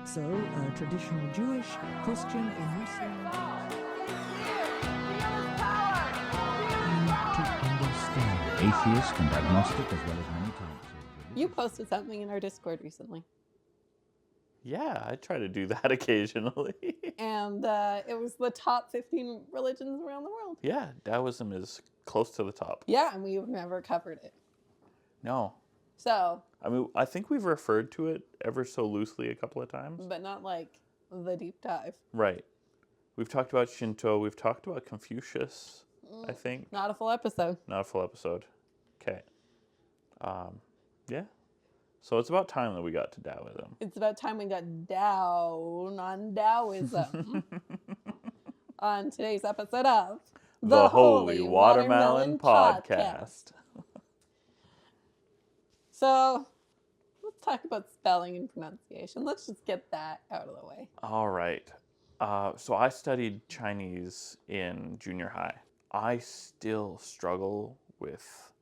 So, traditional Jewish, Christian, and Muslim to understand atheist and agnostic as well as many types of You posted something in our Discord recently. Yeah, I try to do that occasionally. And it was the top 15 religions around the world. Yeah, Daoism is close to the top. Yeah, and we've never covered it. No. So. I mean, I think we've referred to it ever so loosely a couple of times. But not like the deep dive. Right. We've talked about Shinto. We've talked about Confucius, I think. Not a full episode. Not a full episode. Okay. Yeah. So it's about time that we got to Daoism. It's about time we got down on Daoism. On today's episode of The Holy Watermelon Podcast. So, let's talk about spelling and pronunciation. Let's just get that out of the way. All right. So I studied Chinese in junior high. I still struggle with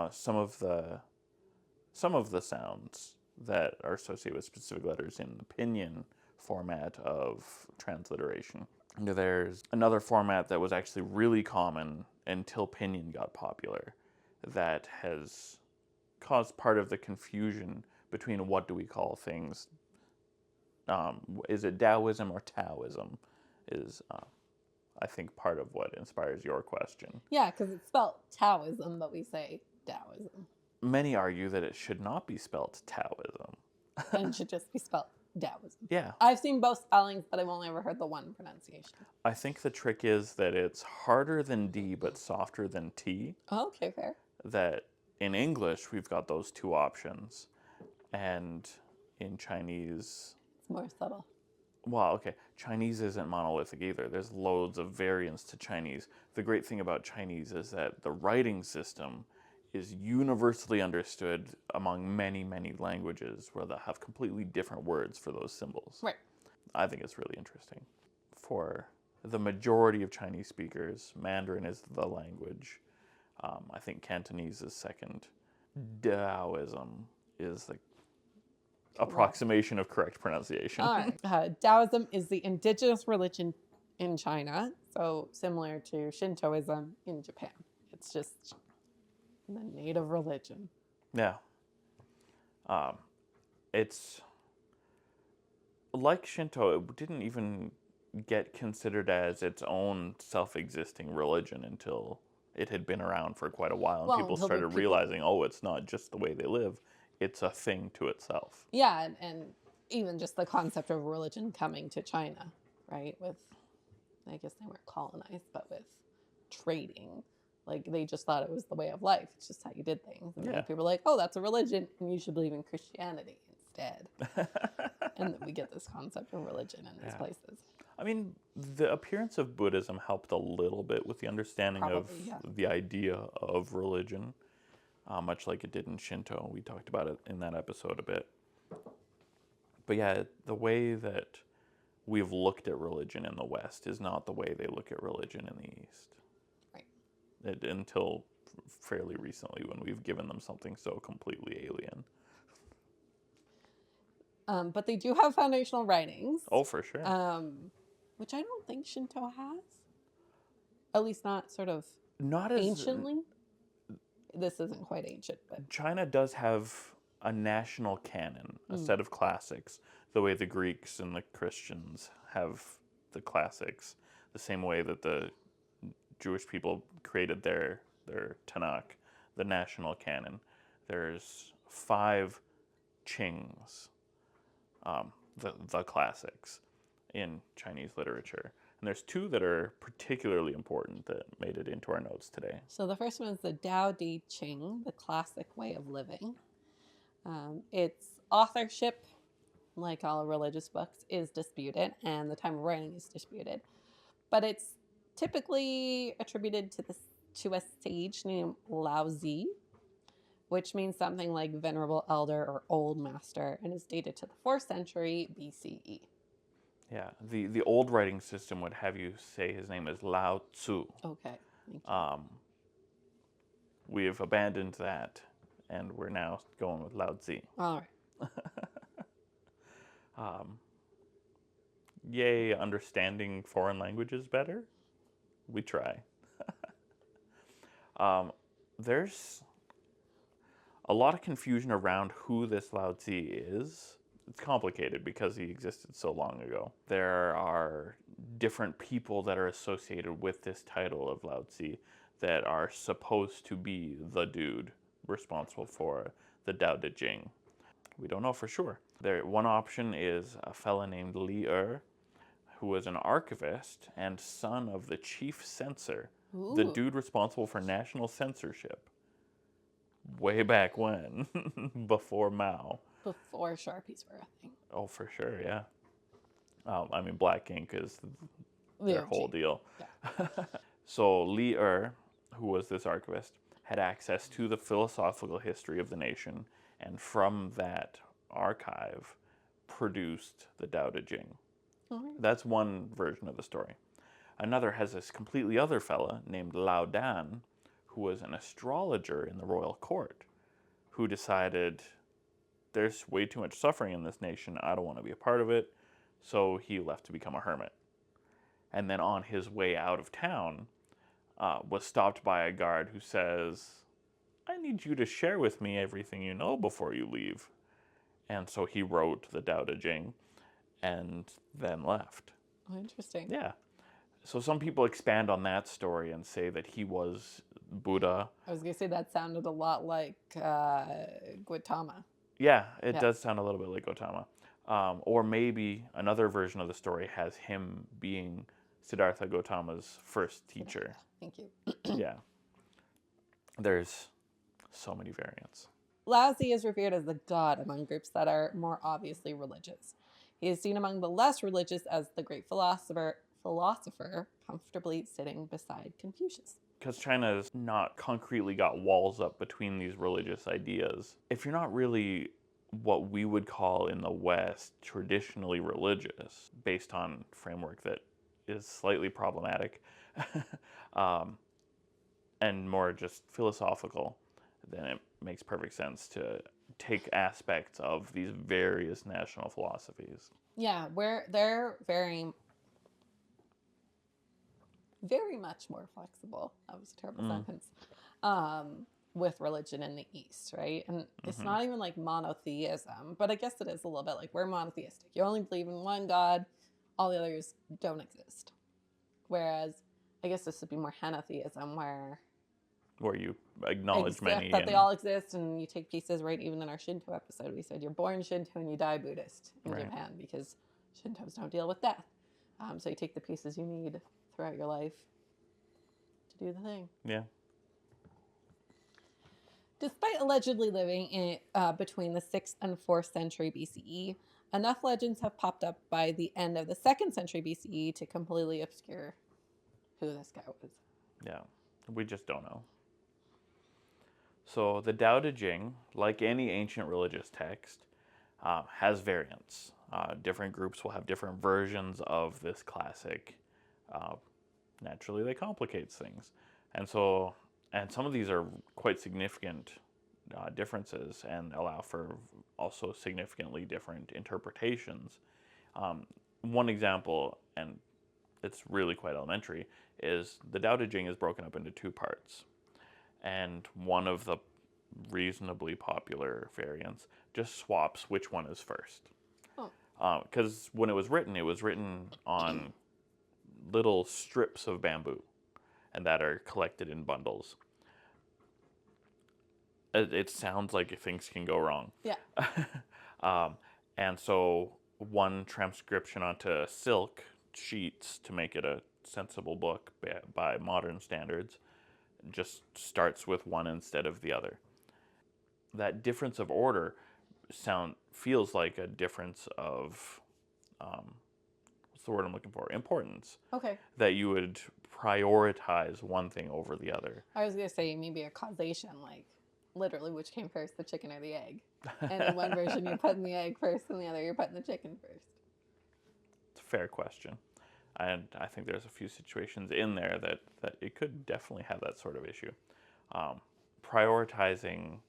some of the sounds that are associated with specific letters in the pinyin format of transliteration. There's another format that was actually really common until pinyin got popular that has caused part of the confusion between what do we call things. Is it Daoism or Taoism is, I think, part of what inspires your question. Yeah, because it's spelled Taoism, but we say Daoism. Many argue that it should not be spelled Taoism. And it should just be spelled Daoism. Yeah. I've seen both spellings, but I've only ever heard the one pronunciation. I think the trick is that it's harder than D, but softer than T. Oh, okay, fair. That in English, we've got those two options. And in Chinese... It's more subtle. Well, okay, Chinese isn't monolithic either. There's loads of variants to Chinese. The great thing about Chinese is that the writing system is universally understood among many, many languages where they'll have completely different words for those symbols. Right. I think it's really interesting. For the majority of Chinese speakers, Mandarin is the language. I think Cantonese is second. Daoism is the approximation of correct pronunciation. All right. Daoism is the indigenous religion in China, so similar to Shintoism in Japan. It's just the native religion. Yeah. It's like Shinto, it didn't even get considered as its own self-existing religion until it had been around for quite a while, and people started realizing, oh, it's not just the way they live, it's a thing to itself. Yeah, and even just the concept of religion coming to China, right? With, I guess they weren't colonized, but with trading. Like, they just thought it was the way of life. It's just how you did things. And people were like, oh, that's a religion, and you should believe in Christianity instead. And then we get this concept of religion in these places. I mean, the appearance of Buddhism helped a little bit with the understanding of the idea of religion, much like it did in Shinto. We talked about it in that episode a bit. But yeah, the way that we've looked at religion in the West is not the way they look at religion in the East. Right. Until fairly recently, when we've given them something so completely alien. But they do have foundational writings. Oh, for sure. Which I don't think Shinto has. At least not sort of not anciently. This isn't quite ancient, but China does have a national canon, a set of classics, the way the Greeks and the Christians have the classics, the same way that the Jewish people created their Tanakh, the national canon. There's 5 Qings, the classics in Chinese literature. And there's 2 that are particularly important that made it into our notes today. So the first one is the Dao-de-jing, the classic way of living. Its authorship, like all religious books, is disputed, and the time of writing is disputed. But it's typically attributed to a sage named Laozi, which means something like venerable elder or old master, and is dated to the 4th century BCE. Yeah, the old writing system would have you say his name is Lao Tsu. Okay, thank you. We have abandoned that, and we're now going with Laozi. All right. Um, Yay, understanding foreign languages better? We try. There's a lot of confusion around who this Lao Tzu is. It's complicated because he existed so long ago. There are different people that are associated with this title of Lao Tzu that are supposed to be the dude responsible for the Dao-de-jing. We don't know for sure. One option is a fella named Li who was an archivist and son of the chief censor, the Ooh. dude responsible for national censorship way back when, before Mao. Before Sharpies were a thing. Oh, for sure, yeah. I mean, black ink is The their OG. whole deal. Yeah. So Li who was this archivist, had access to the philosophical history of the nation, and from that archive produced the Dao-de-jing. Alright. That's one version of the story. Another has this completely other fella named Lao Dan, who was an astrologer in the royal court, who decided there's way too much suffering in this nation. I don't want to be a part of it. So he left to become a hermit. And then on his way out of town, was stopped by a guard who says, I need you to share with me everything you know before you leave. And so he wrote the Dao-de-jing and then left. Oh, interesting. Yeah. So some people expand on that story and say that he was Buddha. I was going to say that sounded a lot like Gautama. Yeah, it Yeah. does sound a little bit like Gautama. Or maybe another version of the story has him being Siddhartha Gautama's first teacher. Thank you. Yeah. There's so many variants. Laozi is revered as the god among groups that are more obviously religious. He is seen among the less religious as the great philosopher comfortably sitting beside Confucius. Because China's not concretely got walls up between these religious ideas. If you're not really what we would call in the West traditionally religious, based on framework that is slightly problematic, and more just philosophical, then it makes perfect sense to take aspects of these various national philosophies. Yeah, where they're very, very much more flexible. That was a terrible sentence. With religion in the East, right? And it's not even like monotheism, but I guess it is a little bit like we're monotheistic. You only believe in one God, all the others don't exist. Whereas I guess this would be more henotheism, where you acknowledge accept many that and they all exist, and you take pieces, right? Even in our Shinto episode, we said you're born Shinto and you die Buddhist in Right. Japan because Shintos don't deal with death. So you take the pieces you need throughout your life to do the thing. yeah. Despite allegedly living in between the 6th and 4th century BCE, enough legends have popped up by the end of the 2nd century BCE to completely obscure who this guy was. Yeah, we just don't know. So the Dao-de-jing, like any ancient religious text, has variants. Different groups will have different versions of this classic. Naturally, they complicate things, and some of these are quite significant differences and allow for also significantly different interpretations. One example, and it's really quite elementary, is the Dao-de-jing is broken up into two parts. And one of the reasonably popular variants just swaps which one is first. Because when it was written on little strips of bamboo, and that are collected in bundles. It sounds like things can go wrong. Yeah. And so one transcription onto silk sheets to make it a sensible book by modern standards just starts with one instead of the other. That difference of order feels like a difference of what's the word I'm looking for? Importance. Okay. That you would prioritize one thing over the other. I was going to say maybe a causation, like literally which came first, the chicken or the egg. And in one version you're putting the egg first, and the other you're putting the chicken first. It's a fair question. And I think there's a few situations in there that it could definitely have that sort of issue. Prioritizing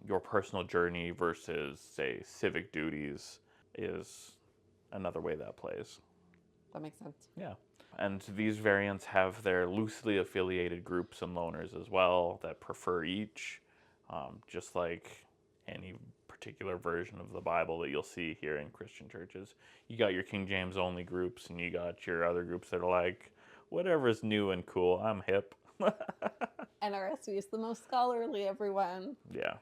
your personal journey versus, say, civic duties is another way that plays. That makes sense. Yeah. And these variants have their loosely affiliated groups and loners as well that prefer each, just like any particular version of the Bible that you'll see here in Christian churches. You got your King James only groups, and you got your other groups that are like, whatever's new and cool, I'm hip. NRSV is the most scholarly, everyone. Yeah.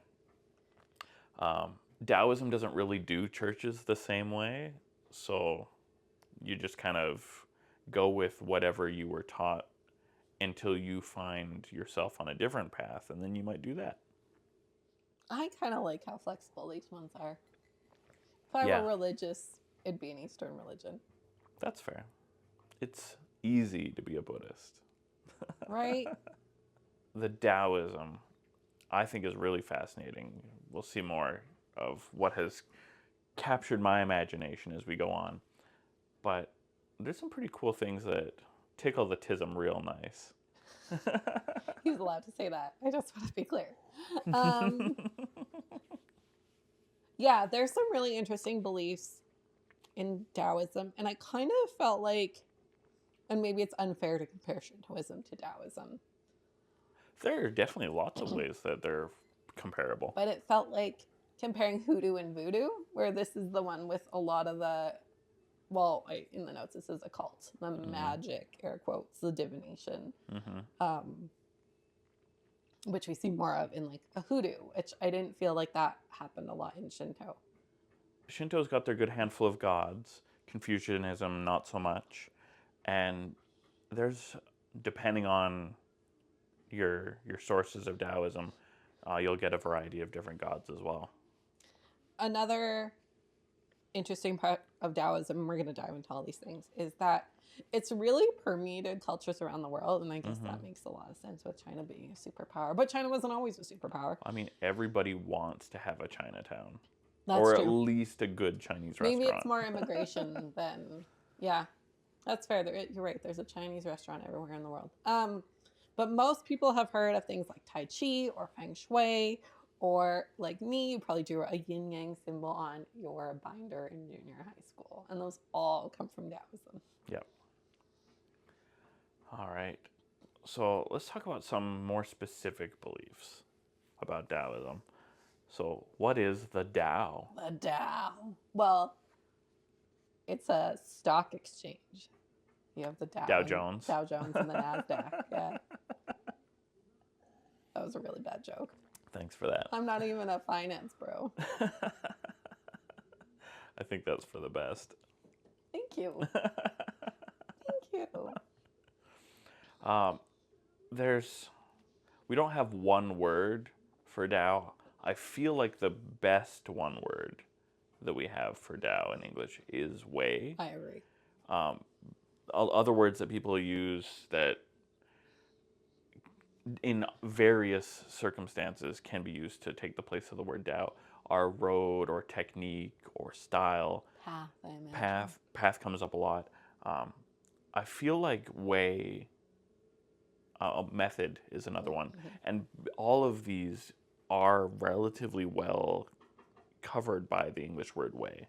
Taoism doesn't really do churches the same way, so you just kind of go with whatever you were taught until you find yourself on a different path, and then you might do that. I kind of like how flexible these ones are. If I Yeah. were religious, it'd be an Eastern religion, That's fair. It's easy to be a Buddhist. right? The Taoism, I think, is really fascinating. We'll see more of what has captured my imagination as we go on. But there's some pretty cool things that tickle the tism real nice. He's allowed to say that. I just want to be clear. Yeah, there's some really interesting beliefs in Taoism, and I kind of felt like, and maybe it's unfair to compare Shintoism to Taoism, There are definitely lots of ways that they're comparable. but it felt like comparing hoodoo and voodoo, where this is the one with a lot of the, well, in the notes it says occult, the magic, air quotes, the divination, which we see more of in like a hoodoo, which I didn't feel like that happened a lot in Shinto. Shinto's got their good handful of gods. Confucianism, not so much. And there's, depending on your sources of Taoism, you'll get a variety of different gods as well. Another interesting part of Taoism, and we're going to dive into all these things, is that it's really permeated cultures around the world, and I guess that makes a lot of sense with China being a superpower. But China wasn't always a superpower. I mean, everybody wants to have a Chinatown. That's or true. at least a good Chinese Maybe restaurant. it's more immigration than, yeah, that's fair. You're right. There's a Chinese restaurant everywhere in the world. But most people have heard of things like Tai Chi or Feng Shui, or like me, you probably drew a yin yang symbol on your binder in junior high school. And those all come from Taoism. Yep. All right. So let's talk about some more specific beliefs about Taoism. So, what is the Dao? The Dao. Well, it's a stock exchange. You have the Dow. Dow Jones. Dow Jones and the NASDAQ. Yeah. That was a really bad joke. Thanks for that. I'm not even a finance bro. I think that's for the best. Thank you. Thank you. We don't have one word for Tao. I feel like the best one word that we have for Tao in English is way. I agree. Other words that people use that in various circumstances can be used to take the place of the word Tao are road or technique or style. Path, I imagine. Path comes up a lot. I feel like way, method is another one. Mm-hmm. And all of these are relatively well covered by the English word way.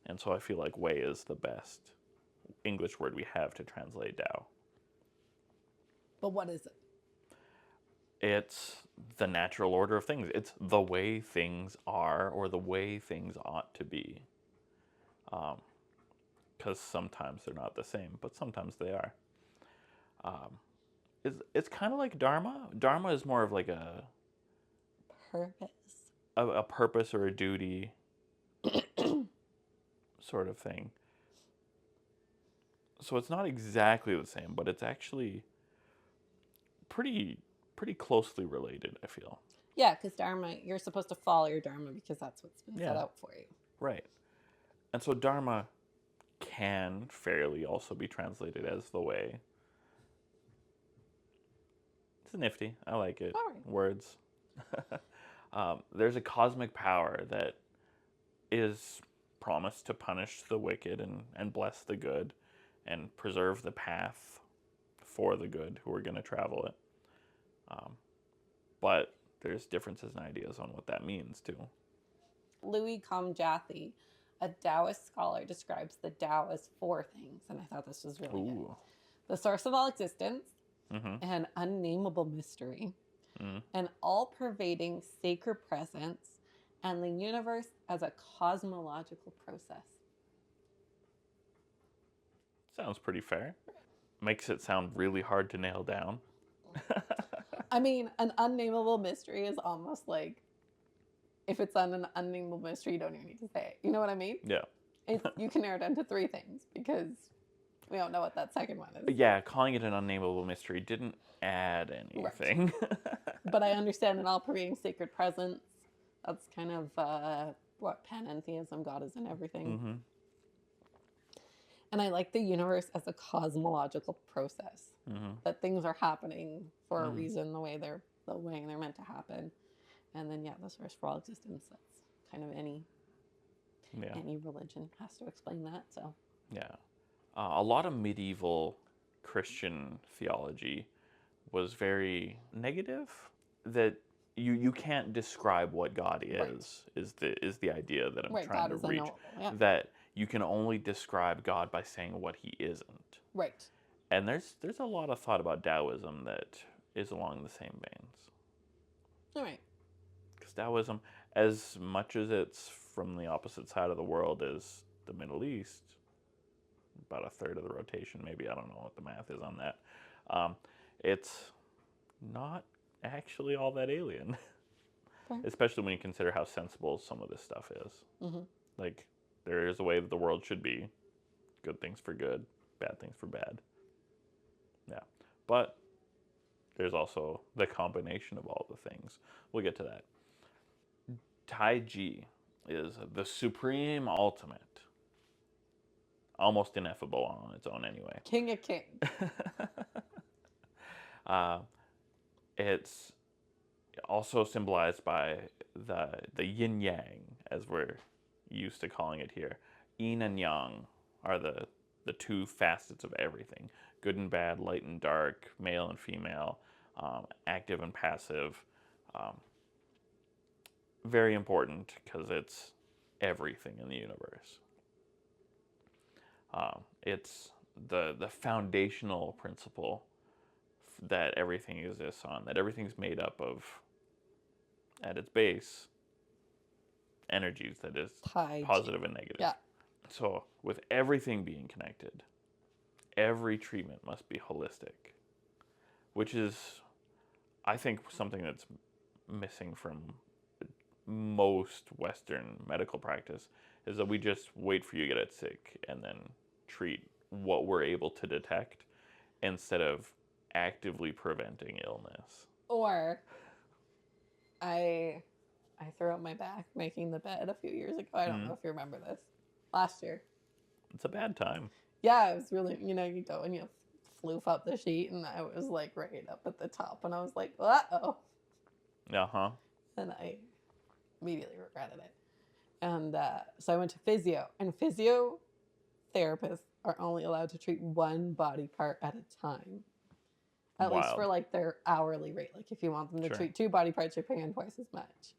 And so I feel like way is the best English word we have to translate Tao. But what is it? It's the natural order of things. It's the way things are or the way things ought to be. Because sometimes they're not the same, but sometimes they are. It's kind of like Dharma. Dharma is more of like a purpose or a duty sort of thing. So it's not exactly the same, but it's actually pretty closely related, I feel. Yeah, because Dharma, you're supposed to follow your Dharma because that's what's been set out for you. Right. And so Dharma can fairly also be translated as the way. It's nifty. I like it. All right. Words. There's a cosmic power that is promised to punish the wicked and bless the good and preserve the path for the good who are going to travel it. But there's differences in ideas on what that means too. Louis Comjathy, a Taoist scholar describes the Tao as four things, and I thought this was really good. Ooh. The source of all existence, Mm-hmm. an unnameable mystery, Mm. an all-pervading sacred presence, and the universe as a cosmological process. Sounds pretty fair. Makes it sound really hard to nail down. I mean, an unnameable mystery is almost like, if it's on an unnameable mystery, you don't even need to say it. You know what I mean? Yeah. You can narrow it down to three things because we don't know what that second one is. Yeah, calling it an unnameable mystery didn't add anything. But I understand an all-pervading sacred presence. That's kind of what panentheism, God is in everything. Mm-hmm. And I like the universe as a cosmological process. Mm-hmm. That things are happening for a Mm. reason, the way they're meant to happen. And then the source for all existence. That's kind of any religion has to explain that. So Yeah. A lot of medieval Christian theology was very negative. That you can't describe what God is. Right. Is the idea that I'm right, trying God to is reach. unknowable. Yeah. That you can only describe God by saying what He isn't. Right. And there's a lot of thought about Daoism that is along the same veins. All right. Because Daoism, as much as it's from the opposite side of the world as the Middle East, about a third of the rotation, maybe, I don't know what the math is on that, it's not actually all that alien. Okay. Especially when you consider how sensible some of this stuff is. Mm-hmm. Like, there is a way that the world should be. Good things for good, bad things for bad. Yeah. But there's also the combination of all the things. We'll get to that. Tai Chi is the supreme ultimate. Almost ineffable on its own anyway. King of Kings. It's also symbolized by the yin yang, as we're used to calling it here. Yin and yang are the two facets of everything: good and bad, light and dark, male and female, active and passive. Very important because it's everything in the universe. It's the foundational principle that everything exists on, that everything's made up of, at its base, energies, that is Tai Chi. positive and negative. Yeah. So with everything being connected, every treatment must be holistic, which is, I think, something that's missing from most Western medical practice, is that we just wait for you to get sick and then treat what we're able to detect instead of actively preventing illness. Or I threw out my back making the bed a few years ago. I don't know if you remember this. Last year. It's a bad time. Yeah, it was really, you go and you floof up the sheet, and I was like right up at the top, and I was like, uh-oh. Uh-huh. And I immediately regretted it. And so I went to physio, and physio therapists are only allowed to treat one body part at a time. At least for like their hourly rate. Like if you want them to treat two body parts, you're paying twice as much.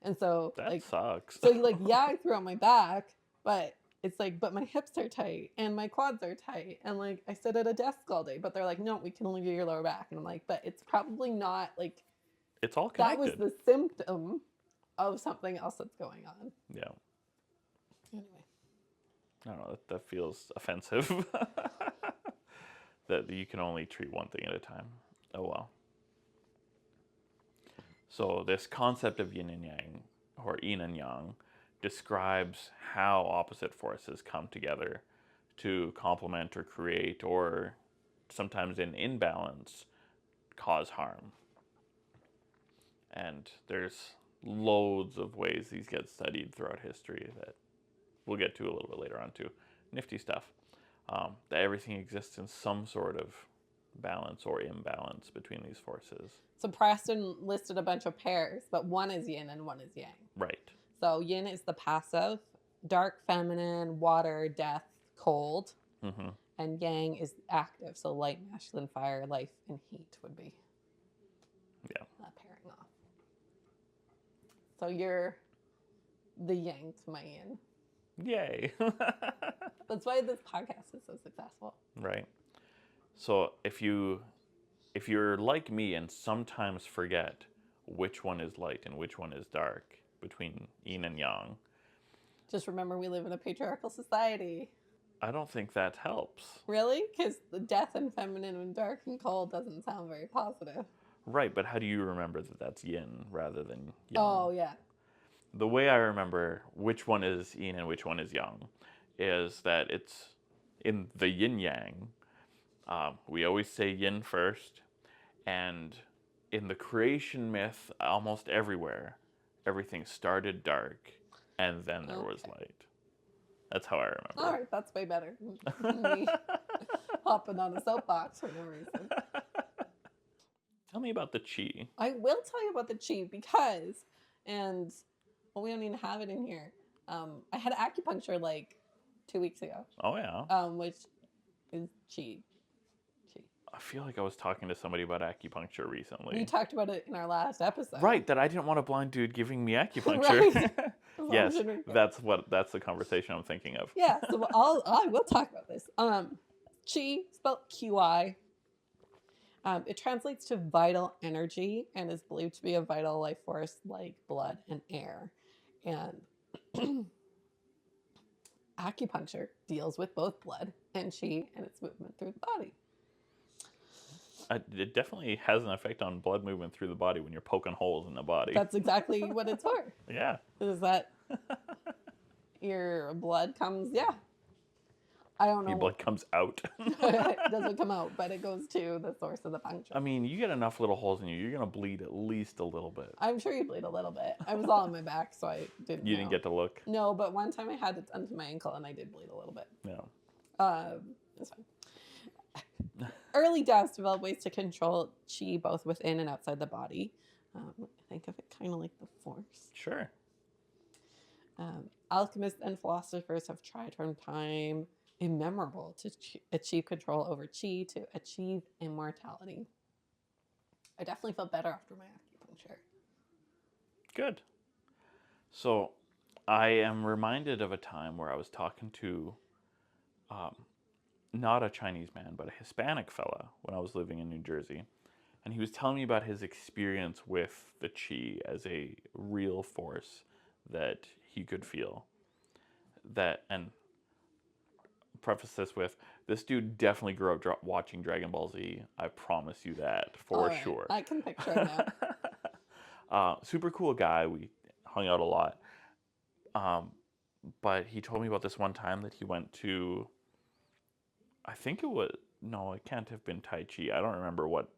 And so that sucks. So I threw out my back, but it's like, but my hips are tight and my quads are tight. And like I sit at a desk all day, but they're like, no, we can only do your lower back. And I'm like, but it's probably not like, it's all connected. That was the symptom of something else that's going on. Yeah. Anyway. I don't know, that feels offensive. That you can only treat one thing at a time. Oh well. So this concept of yin and yang, or yin and yang, describes how opposite forces come together to complement or create, or sometimes in imbalance, cause harm. And there's loads of ways these get studied throughout history that we'll get to a little bit later on too. Nifty stuff. That everything exists in some sort of balance or imbalance between these forces. So Preston listed a bunch of pairs, but one is yin and one is yang. Right. So yin is the passive, dark feminine, water, death, cold. Mm-hmm. And yang is active, so light, masculine, fire, life, and heat would be pairing off. So you're the yang to my yin. Yay. That's why this podcast is so successful. Right. So if you're like me and sometimes forget which one is light and which one is dark between yin and yang, Just remember we live in a patriarchal society. I don't think that helps. Really? Because the death and feminine and dark and cold doesn't sound very positive. Right, but how do you remember that that's yin rather than yang? Oh, yeah. The way I remember which one is yin and which one is yang is that it's in the yin yang. We always say yin first, and in the creation myth, almost everywhere, everything started dark, and then there was light. That's how I remember. All right, that's way better than me hopping on a soapbox for no reason. Tell me about the qi. I will tell you about the qi because, and well, we don't even have it in here. I had acupuncture like 2 weeks ago. Oh yeah. Which is qi. I feel like I was talking to somebody about acupuncture recently. We talked about it in our last episode. Right, that I didn't want a blind dude giving me acupuncture. Right. Yes, that's the conversation I'm thinking of. Yeah, so I will talk about this. Qi, spelled Qi. It translates to vital energy and is believed to be a vital life force like blood and air. And acupuncture deals with both blood and qi and its movement through the body. It definitely has an effect on blood movement through the body when you're poking holes in the body. That's exactly what it's for. Yeah. Is that your blood comes, yeah. I don't know. Your blood comes out. It doesn't come out, but it goes to the source of the puncture. I mean, you get enough little holes in you, you're going to bleed at least a little bit. I'm sure you bleed a little bit. I was all on my back, so I didn't You didn't get to look? No, but one time I had it done to my ankle, and I did bleed a little bit. Yeah. It's fine. Early Daoists developed ways to control qi both within and outside the body. Think of it kind of like the force. Sure. Alchemists and philosophers have tried from time immemorable to achieve control over qi to achieve immortality. I definitely felt better after my acupuncture. Good. So I am reminded of a time where I was talking to not a Chinese man, but a Hispanic fella when I was living in New Jersey. And he was telling me about his experience with the qi as a real force that he could feel. And preface this with, this dude definitely grew up watching Dragon Ball Z. I promise you that for sure. I can picture it now. Super cool guy. We hung out a lot. But he told me about this one time that he went to, I think it can't have been Tai Chi. I don't remember what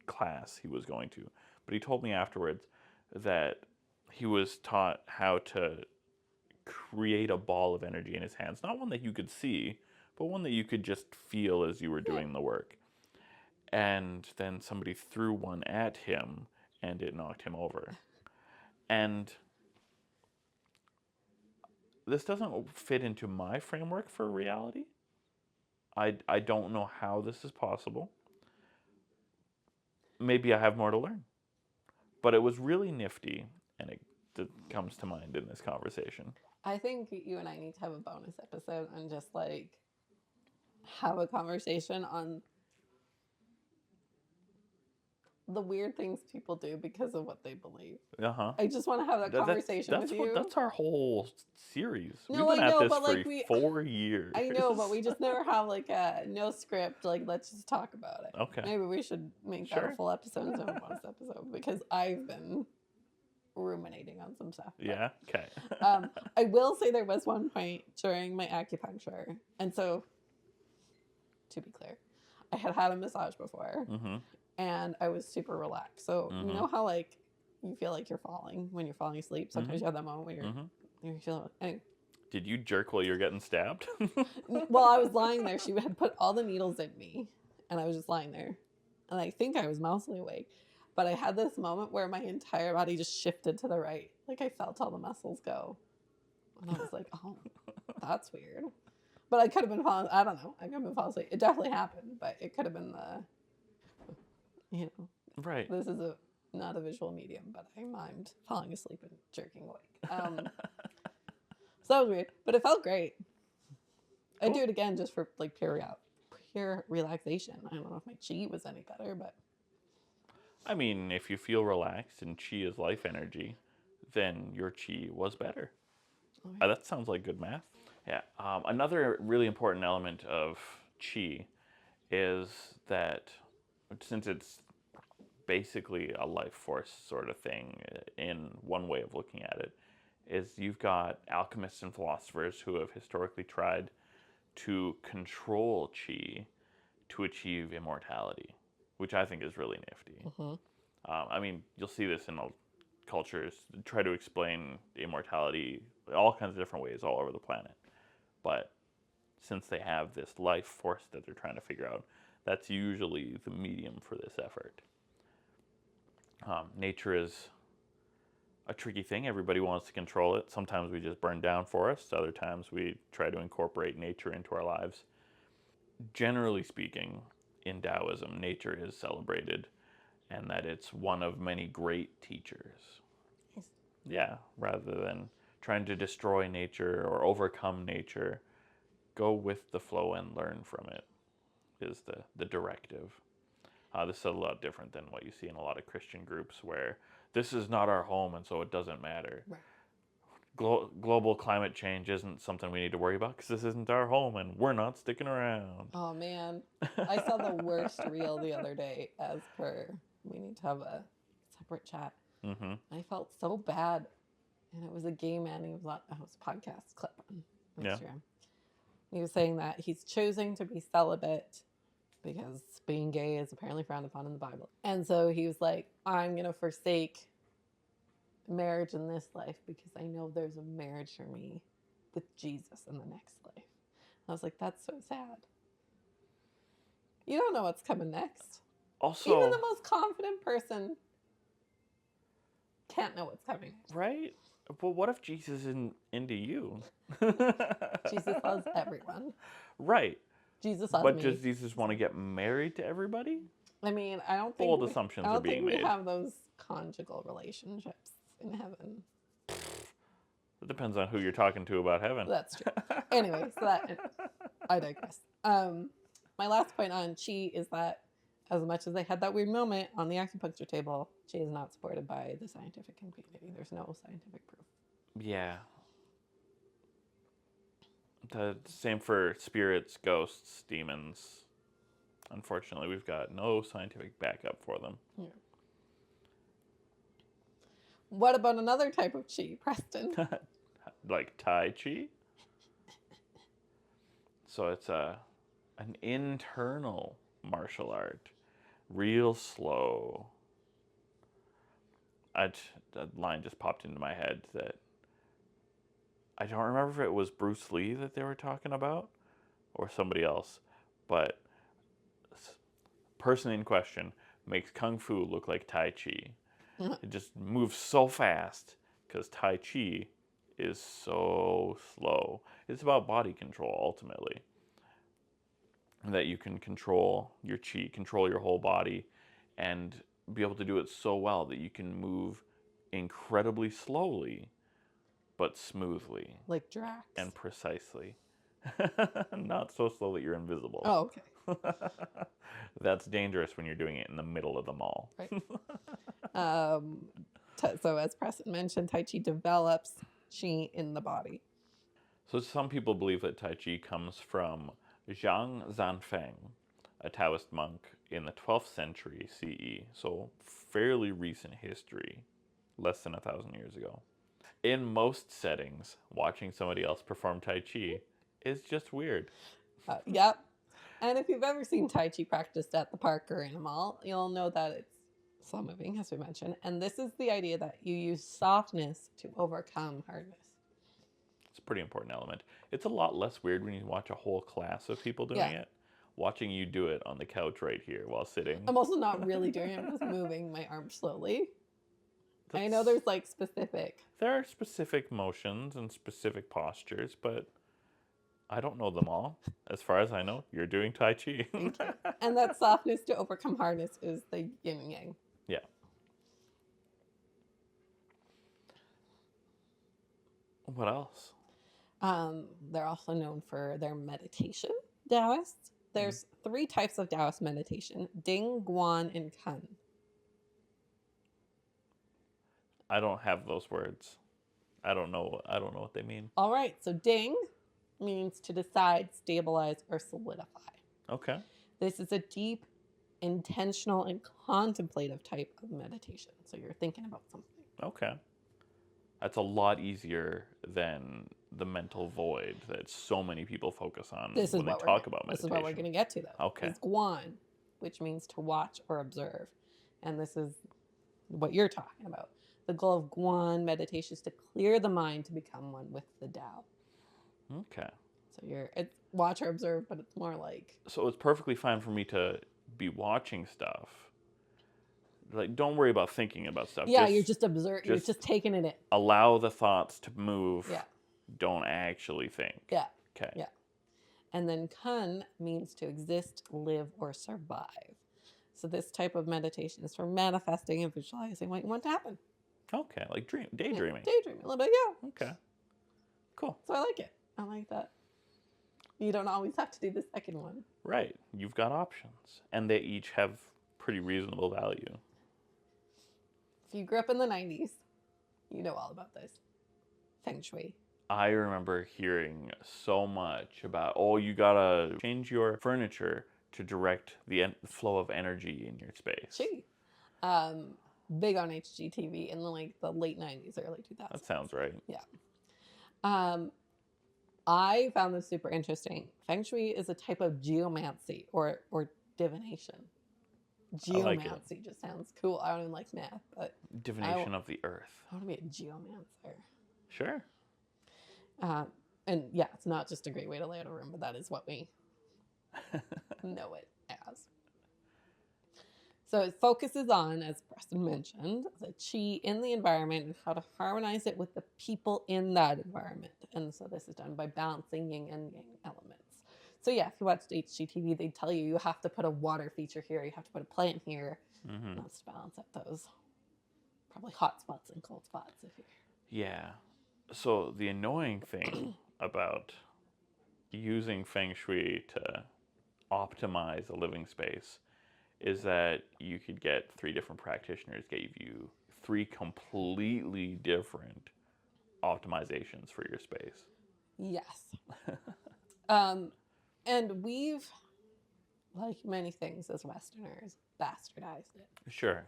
class he was going to. But he told me afterwards that he was taught how to create a ball of energy in his hands. Not one that you could see, but one that you could just feel as you were doing the work. And then somebody threw one at him, and it knocked him over. And this doesn't fit into my framework for reality. I don't know how this is possible. Maybe I have more to learn. But it was really nifty, and it comes to mind in this conversation. I think you and I need to have a bonus episode and just like have a conversation on the weird things people do because of what they believe. Uh-huh. I just want to have that conversation with you. That's our whole series. No, We've been I know, at this but for like 4 years. I know, but we just never have like a no script. Like, let's just talk about it. Okay. Maybe we should make that a full episode instead of a bonus episode because I've been ruminating on some stuff. Yeah. Okay. I will say there was one point during my acupuncture, and so to be clear, I had a massage before. Mm-hmm. And I was super relaxed. So you know how like you feel like you're falling when you're falling asleep? Sometimes you have that moment where you're feeling. Anyway. Did you jerk while you were getting stabbed? Well, I was lying there. She had put all the needles in me, and I was just lying there. And I think I was mostly awake, but I had this moment where my entire body just shifted to the right. Like I felt all the muscles go, and I was like, "Oh, that's weird." But I could have been falling. I don't know. I could have been falling asleep. It definitely happened, but it could have been the. Right. This is not a visual medium, but I mimed falling asleep and jerking awake. So that was weird, but it felt great. I'd do Cool. it again just for like pure relaxation. I don't know if my chi was any better, but I mean, if you feel relaxed and chi is life energy, then your chi was better. okay. That sounds like good math. Yeah. Another really important element of chi is that since it's basically a life force sort of thing in one way of looking at it, is you've got alchemists and philosophers who have historically tried to control chi to achieve immortality, which I think is really nifty. Mhm. I mean, you'll see this in all cultures try to explain immortality all kinds of different ways all over the planet. But since they have this life force that they're trying to figure out, that's usually the medium for this effort. Nature is a tricky thing. Everybody wants to control it. Sometimes we just burn down forests. Other times we try to incorporate nature into our lives. Generally speaking, in Taoism, nature is celebrated and that it's one of many great teachers. Yes. Yeah, rather than trying to destroy nature or overcome nature, go with the flow and learn from it is the directive. This is a lot different than what you see in a lot of Christian groups where this is not our home and so it doesn't matter. Right. Global climate change isn't something we need to worry about because this isn't our home and we're not sticking around. Oh man, I saw the worst reel the other day. As per, we need to have a separate chat. Mm-hmm. I felt so bad, and it was a gay man. He was on. Oh, it was a podcast clip on Yeah. Instagram. He was saying that he's choosing to be celibate because being gay is apparently frowned upon in the Bible, and so he was like, "I'm gonna forsake marriage in this life because I know there's a marriage for me with Jesus in the next life." I was like, "That's so sad." You don't know what's coming next. Also, Even the most confident person can't know what's coming next. right? Well, what if Jesus isn't into you? Jesus loves everyone. Right. Jesus loves But me. does Jesus want to get married to everybody? I mean, I don't think Bold assumptions are being made. we have those conjugal relationships in heaven. It depends on who you're talking to about heaven. That's true. Anyway, so that I digress. My last point on Qi is that as much as they had that weird moment on the acupuncture table, Qi is not supported by the scientific community. There's no scientific proof. Yeah. The same for spirits, ghosts, demons. Unfortunately, we've got no scientific backup for them. Yeah. What about another type of Qi, Preston? Like Tai Chi. So it's an internal martial art. Real slow. That line just popped into my head that I don't remember if it was Bruce Lee that they were talking about or somebody else, but person in question makes Kung Fu look like Tai Chi. It just moves so fast because Tai Chi is so slow. It's about body control ultimately. That you can control your chi, control your whole body, and be able to do it so well that you can move incredibly slowly, but smoothly Like Drax. and precisely. Not so slow that you're invisible. Oh, okay. That's dangerous when you're doing it in the middle of the mall. Right. So as Preston mentioned, Tai Chi develops Qi in the body. So some people believe that Tai Chi comes from Zhang Zanfeng, a Taoist monk in the 12th century CE, so fairly recent history, less than 1,000 years ago. In most settings, watching somebody else perform Tai Chi is just weird. Yep. And if you've ever seen Tai Chi practiced at the park or in a mall, you'll know that it's slow moving, as we mentioned. And this is the idea that you use softness to overcome hardness. It's a pretty important element. It's a lot less weird when you watch a whole class of people doing it. Watching you do it on the couch right here while sitting. I'm also not really doing it. I'm just moving my arms slowly. I know there's like specific. There are specific motions and specific postures, but I don't know them all. As far as I know, you're doing Tai Chi. Thank you. And that softness to overcome hardness is the yin and yang. Yeah. What else? They're also known for their meditation, Taoists. There's 3 types of Taoist meditation: Ding, Guan, and Kun. I don't have those words. I don't know what they mean. All right, so Ding means to decide, stabilize, or solidify. Okay. This is a deep, intentional, and contemplative type of meditation. So you're thinking about something. Okay. That's a lot easier than the mental void that so many people focus on This is when they what talk about meditation. This is what we're going to get to, though. Okay. It's Guan, which means to watch or observe. And this is what you're talking about. The goal of Guan meditation is to clear the mind to become one with the Tao. Okay. So it's watch or observe, but it's more like... So it's perfectly fine for me to be watching stuff. Like, don't worry about thinking about stuff. Yeah, you're just observing. You're just taking it in. Allow the thoughts to move. Yeah. Don't actually think. Yeah. Okay. Yeah. And then Kun means to exist, live, or survive. So this type of meditation is for manifesting and visualizing what you want to happen. Okay, like daydreaming. Yeah, daydreaming a little bit, yeah. Okay. Cool. So I like it. I like that. You don't always have to do the second one. Right. You've got options. And they each have pretty reasonable value. If you grew up in the 90s, you know all about this. Feng Shui. I remember hearing so much about, you gotta change your furniture to direct the flow of energy in your space. Gee. Big on HGTV in the late 90s, early 2000s. That sounds right. Yeah. I found this super interesting. Feng Shui is a type of geomancy or divination. Geomancy just sounds cool. I don't even like math, but divination of the earth. I want to be a geomancer. Sure. And yeah, it's not just a great way to lay out a room, but that is what we know it as. So it focuses on, as Preston mentioned, the qi in the environment and how to harmonize it with the people in that environment. And so this is done by balancing yin and yang elements. So yeah, if you watched HGTV, they'd tell you have to put a water feature here, you have to put a plant here. Mm-hmm. That's to balance out those probably hot spots and cold spots. Yeah. So the annoying thing about using Feng Shui to optimize a living space is that you could get 3 different practitioners gave you 3 completely different optimizations for your space. Yes. And we've, like many things as Westerners, bastardized it. Sure.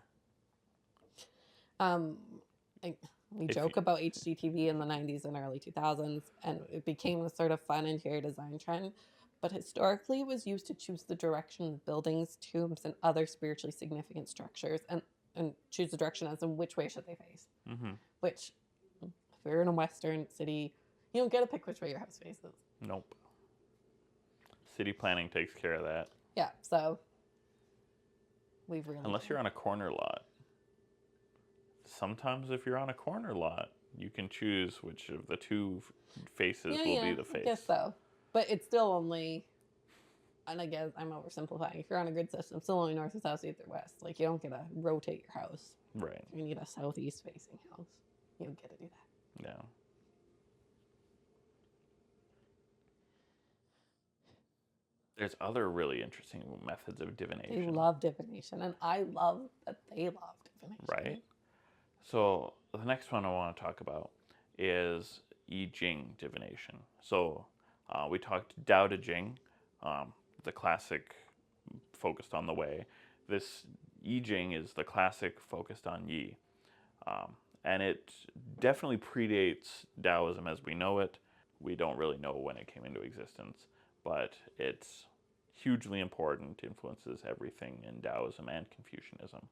We joke about HGTV in the 90s and early 2000s, and it became a sort of fun interior design trend. But historically, it was used to choose the direction of buildings, tombs, and other spiritually significant structures, and choose the direction as in which way should they face. Mm-hmm. Which, if you're in a Western city, you don't get to pick which way your house faces. Nope. City planning takes care of that. Yeah, so we've really... Unless you're on a corner lot. Sometimes if you're on a corner lot, you can choose which of the 2 faces will be the face. I guess so. But it's still only, and I guess I'm oversimplifying, if you're on a grid system, still only north, south, east, or west. Like, you don't get to rotate your house. Right. You need a southeast facing house. You don't get to do that. Yeah. There's other really interesting methods of divination. They love divination, and I love that they love divination. Right. So the next one I want to talk about is Yi Jing divination. So we talked Dao-de-jing, the classic focused on the way. This Yi Jing is the classic focused on Yi. And it definitely predates Daoism as we know it. We don't really know when it came into existence, but it's hugely important, influences everything in Daoism and Confucianism.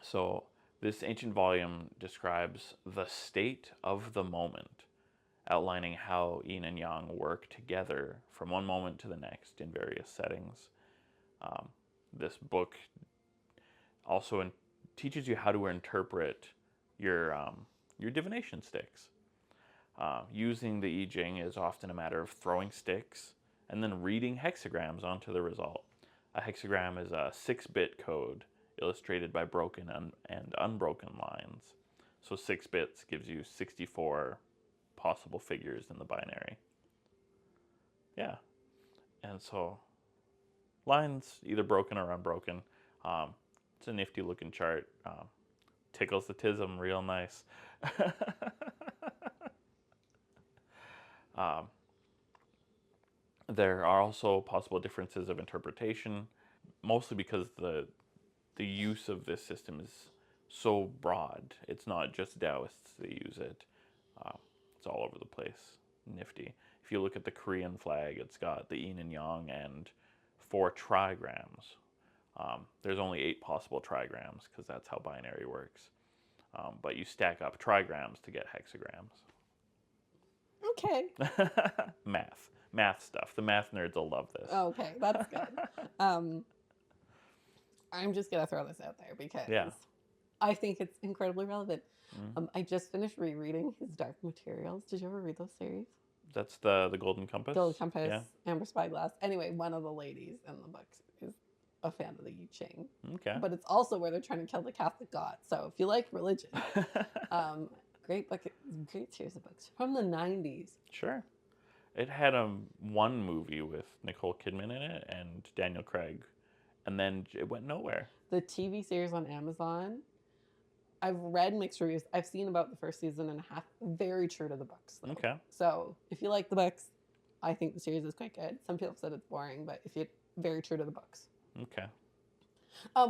So this ancient volume describes the state of the moment, outlining how yin and yang work together from one moment to the next in various settings. This book also teaches you how to interpret your divination sticks. Using the Yi Jing is often a matter of throwing sticks and then reading hexagrams onto the result. A hexagram is a 6-bit code illustrated by broken and unbroken lines. So 6 bits gives you 64 possible figures in the binary. Yeah. And so lines either broken or unbroken. It's a nifty looking chart. Tickles the tism real nice. There are also possible differences of interpretation, mostly because the use of this system is so broad. It's not just Taoists that use it. It's all over the place. Nifty. If you look at the Korean flag, it's got the yin and yang and 4 trigrams. There's only 8 possible trigrams because that's how binary works. But you stack up trigrams to get hexagrams. Okay. Math stuff. The math nerds will love this. Okay, that's good. I'm just gonna throw this out there because I think it's incredibly relevant. I just finished rereading his Dark Materials. Did you ever read those series? That's the Golden Compass? Golden Compass, Yeah. Amber Spyglass. Anyway, one of the ladies in the books is a fan of the Yi Jing. Okay. But it's also where they're trying to kill the Catholic God. So if you like religion, great book, great series of books from the 90s. Sure. It had one movie with Nicole Kidman in it and Daniel Craig, and then it went nowhere. The TV series on Amazon, I've read mixed reviews. I've seen about the first season and a half. Very true to the books, though. Okay. So if you like the books, I think the series is quite good. Some people said it's boring, but if you very true to the books. Okay.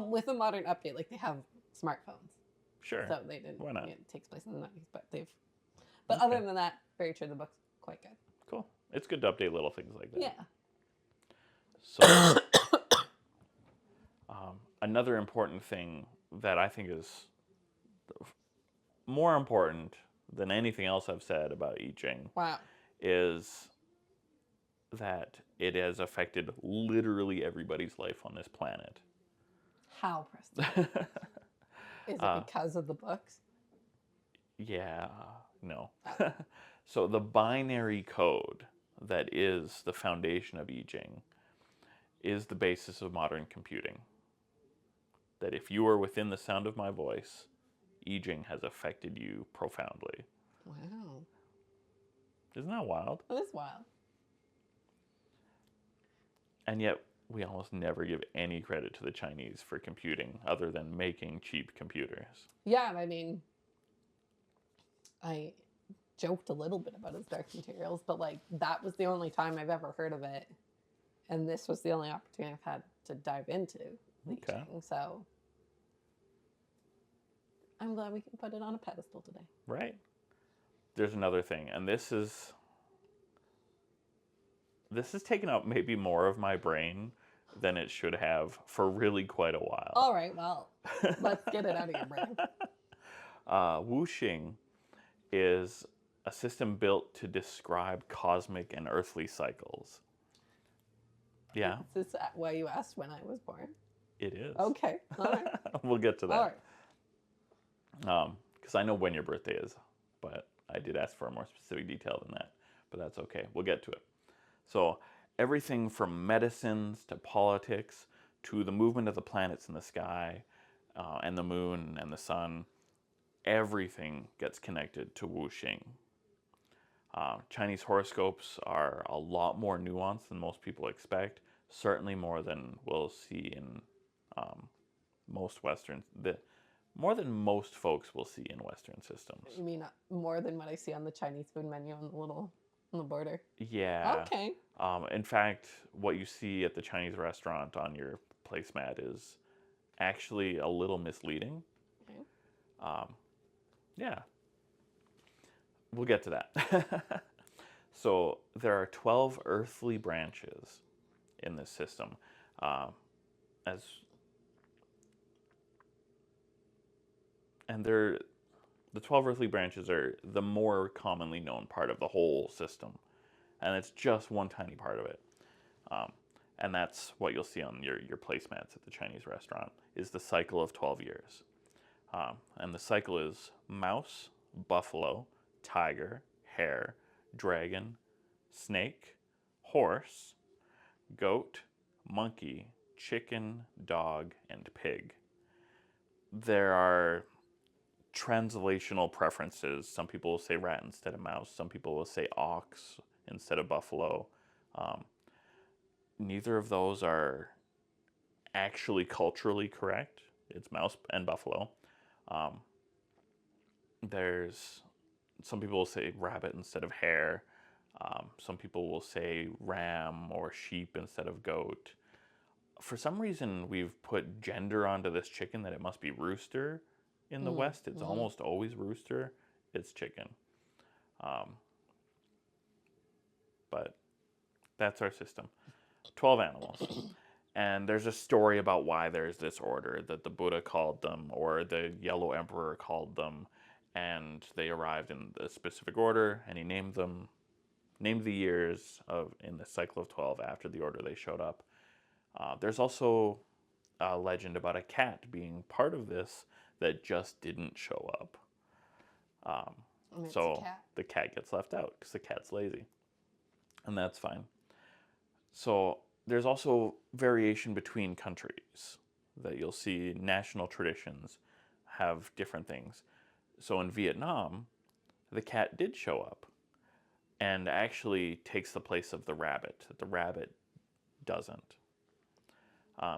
With a modern update, like they have smartphones. Sure. So they didn't. Why not? It takes place in the 90s, but they've. But other than that, very true to the books. Quite good. Cool. It's good to update little things like that. Yeah. So, another important thing that I think is more important than anything else I've said about Yi Jing Wow. is that it has affected literally everybody's life on this planet. How, Preston? Is it because of the books? Yeah, no. So the binary code that is the foundation of Yi Jing is the basis of modern computing. That if you are within the sound of my voice, Yi Jing has affected you profoundly. Wow. Isn't that wild? That is wild. And yet, we almost never give any credit to the Chinese for computing other than making cheap computers. Yeah, I mean, I joked a little bit about his Dark Materials, but like that was the only time I've ever heard of it. And this was the only opportunity I've had to dive into Yi Jing. So I'm glad we can put it on a pedestal today. Right. There's another thing, and this is taken up maybe more of my brain than it should have for really quite a while. All right, well, let's get it out of your brain. Wuxing is a system built to describe cosmic and earthly cycles. Yeah. Is this why you asked when I was born? It is. Okay. All right. We'll get to that. All right. Because I know when your birthday is, but I did ask for a more specific detail than that. But that's okay. We'll get to it. So everything from medicines to politics to the movement of the planets in the sky and the moon and the sun, everything gets connected to Wuxing. Chinese horoscopes are a lot more nuanced than most people expect, certainly more than we'll see in most Western, more than most folks will see in Western systems. You mean more than what I see on the Chinese food menu on the border? Yeah. Okay. In fact, what you see at the Chinese restaurant on your placemat is actually a little misleading. Okay. Yeah. We'll get to that. So there are 12 earthly branches in this system. The 12 earthly branches are the more commonly known part of the whole system. And it's just one tiny part of it. And that's what you'll see on your placemats at the Chinese restaurant, is the cycle of 12 years. And the cycle is mouse, buffalo, tiger, hare, dragon, snake, horse, goat, monkey, chicken, dog, and pig. There are translational preferences. Some people will say rat instead of mouse. Some people will say ox instead of buffalo. Neither of those are actually culturally correct. It's mouse and buffalo. There's some people will say rabbit instead of hare. Some people will say ram or sheep instead of goat. For some reason, we've put gender onto this chicken that it must be rooster. In the West, it's almost always rooster. It's chicken. But that's our system. 12 animals. And there's a story about why there's this order, that the Buddha called them, or the Yellow Emperor called them, and they arrived in the specific order, and he named them, named the years in the cycle of 12 after the order they showed up. There's also a legend about a cat being part of this that just didn't show up. So the cat gets left out because the cat's lazy. And that's fine. So there's also variation between countries that you'll see. National traditions have different things. So in Vietnam, the cat did show up and actually takes the place of the rabbit. The rabbit doesn't.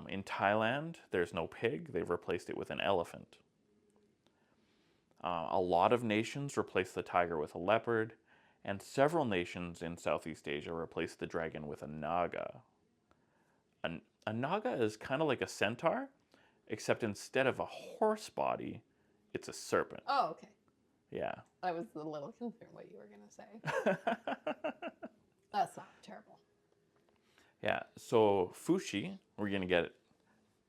In Thailand, there's no pig. They've replaced it with an elephant. A lot of nations replace the tiger with a leopard, and several nations in Southeast Asia replace the dragon with a naga. A naga is kind of like a centaur, except instead of a horse body, it's a serpent. Oh, okay. Yeah. I was a little concerned what you were going to say. That's not terrible. Yeah, so Fuxi, we're going to get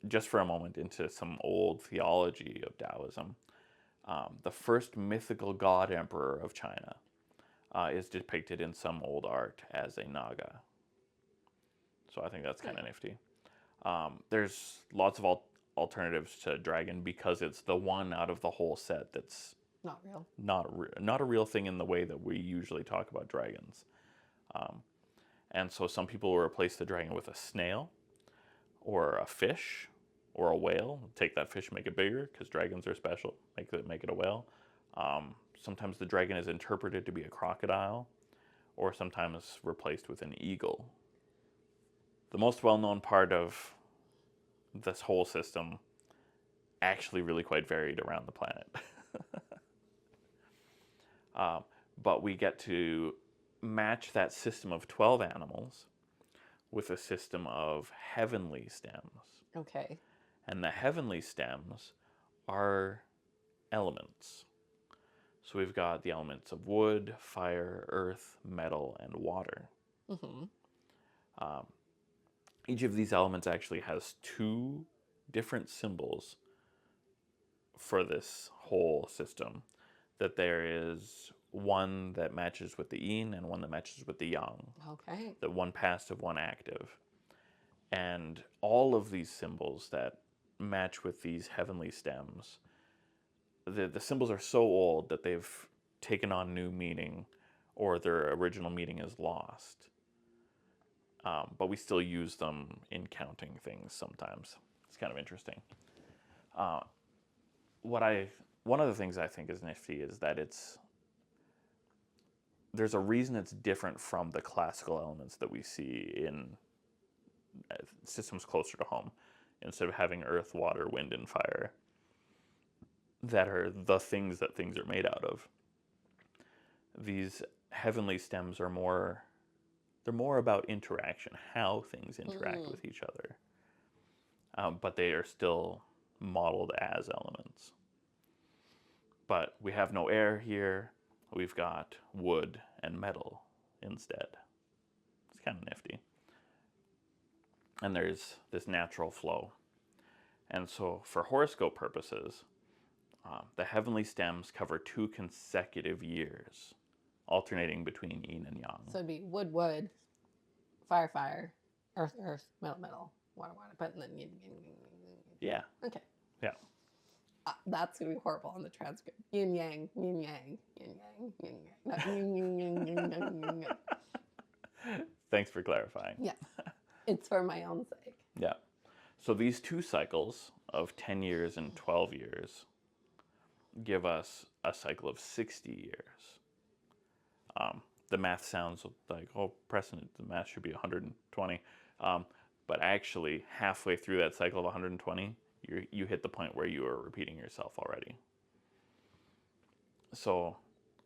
just for a moment into some old theology of Taoism. The first mythical god emperor of China is depicted in some old art as a naga. So I think that's kind of nifty. There's lots of alternatives to dragon because it's the one out of the whole set that's not real. Not a real thing in the way that we usually talk about dragons. And so some people will replace the dragon with a snail or a fish or a whale. Take that fish, make it bigger because dragons are special. Make it a whale. Sometimes the dragon is interpreted to be a crocodile or sometimes replaced with an eagle. The most well-known part of this whole system actually really quite varied around the planet. But we get to match that system of 12 animals with a system of heavenly stems. Okay. And the heavenly stems are elements. So we've got the elements of wood, fire, earth, metal, and water. Each of these elements actually has two different symbols for this whole system. That there is one that matches with the yin and one that matches with the yang. Okay. The one passive, one active. And all of these symbols that match with these heavenly stems, the symbols are so old that they've taken on new meaning or their original meaning is lost. But we still use them in counting things sometimes. It's kind of interesting. One of the things I think is nifty is that there's a reason it's different from the classical elements that we see in systems closer to home. Instead of having earth, water, wind, and fire, that are the things that things are made out of. These heavenly stems are more about interaction, how things interact with each other. But they are still modeled as elements. But we have no air here. We've got wood and metal instead. It's kind of nifty. And there's this natural flow. And so for horoscope purposes, the heavenly stems cover 2 consecutive years, alternating between yin and yang. So it'd be wood, wood, fire, fire, earth, earth, metal, metal, water, water, but then yin, yin, yin, yin. Yeah. Okay. Yeah. That's going to be horrible on the transcript. Yin, yang, yin, yang, yin, yang, yin, yang. Not yin, yin, yin, yin, yang, yin, yang. Thanks for clarifying. Yeah. It's for my own sake. Yeah. So these 2 cycles of 10 years and 12 years give us a cycle of 60 years. The math sounds like, oh, Preston, the math should be 120. But actually, halfway through that cycle of 120, you hit the point where you are repeating yourself already. So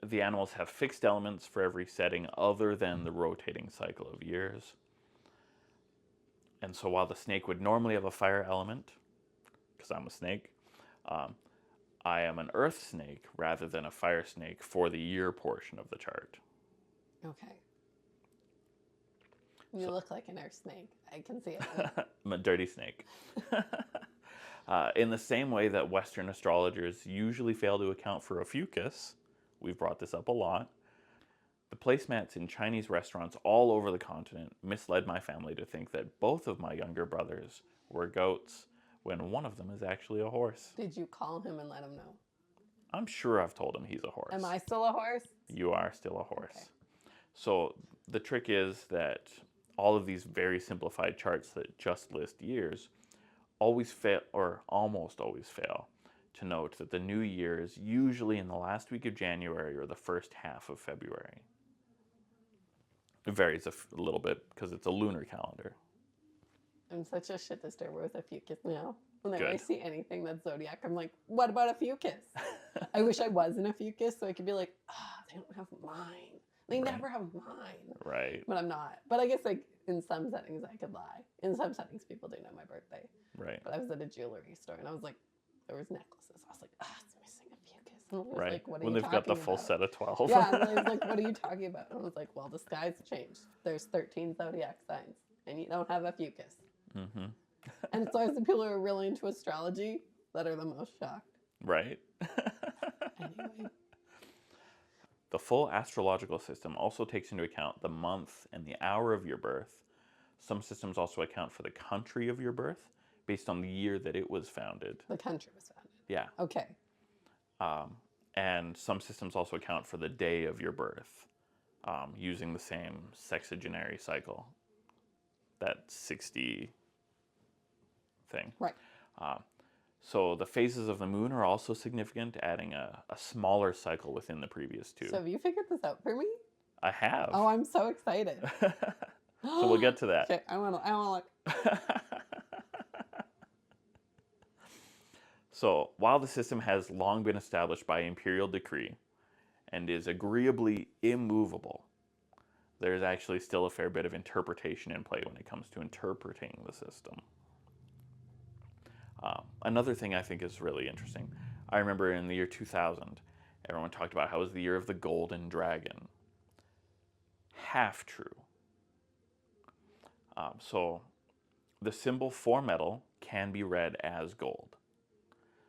the animals have fixed elements for every setting other than the rotating cycle of years. And so while the snake would normally have a fire element, because I'm a snake, I am an earth snake rather than a fire snake for the year portion of the chart. Okay. You look like an earth snake. I can see it. I'm a dirty snake. In the same way that Western astrologers usually fail to account for Ophiuchus, we've brought this up a lot, the placemats in Chinese restaurants all over the continent misled my family to think that both of my younger brothers were goats when one of them is actually a horse. Did you call him and let him know? I'm sure I've told him he's a horse. Am I still a horse? You are still a horse. Okay. So the trick is that all of these very simplified charts that just list years always fail, or almost always fail, to note that the new year is usually in the last week of January or the first half of February. It varies a little bit because it's a lunar calendar. I'm such a shit disturber with Ophiuchus now. Whenever I Good. see anything that's zodiac, I'm like, what about Ophiuchus? I wish I was an Ophiuchus so I could be like, they don't have mine. They Right. never have mine. Right, But I'm not. But I guess like in some settings I could lie. In some settings people do know my birthday. right, But I was at a jewelry store and I was like, there was necklaces. I was like, it's missing Ophiuchus. And I was right. like, what are When you they've got the talking full about? set of 12. Yeah, and I was like, what are you talking about? And I was like, well, the sky's changed. There's 13 zodiac signs, and you don't have Ophiuchus. Mm-hmm. And it's always the people who are really into astrology that are the most shocked. Right. Anyway. The full astrological system also takes into account the month and the hour of your birth. Some systems also account for the country of your birth based on the year that it was founded. The country was founded. Yeah. Okay. And some systems also account for the day of your birth using the same sexagenary cycle, that 60 thing. Right. So the phases of the moon are also significant, adding a smaller cycle within the previous two. So have you figured this out for me? I have. Oh, I'm so excited. So we'll get to that. Okay, I want to look. So while the system has long been established by imperial decree and is agreeably immovable, there is actually still a fair bit of interpretation in play when it comes to interpreting the system. Another thing I think is really interesting, I remember in the year 2000, everyone talked about how it was the year of the golden dragon. Half true. So the symbol for metal can be read as gold.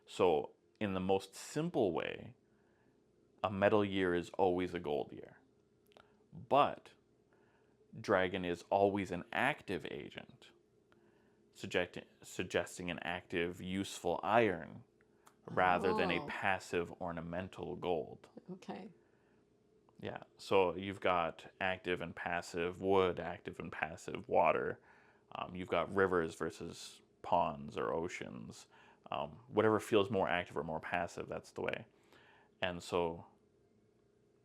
So in the most simple way, a metal year is always a gold year. But dragon is always an active agent, suggesting an active, useful iron rather than a Oh. passive, ornamental gold. Okay. Yeah, so you've got active and passive wood, active and passive water. You've got rivers versus ponds or oceans. Whatever feels more active or more passive, that's the way. And so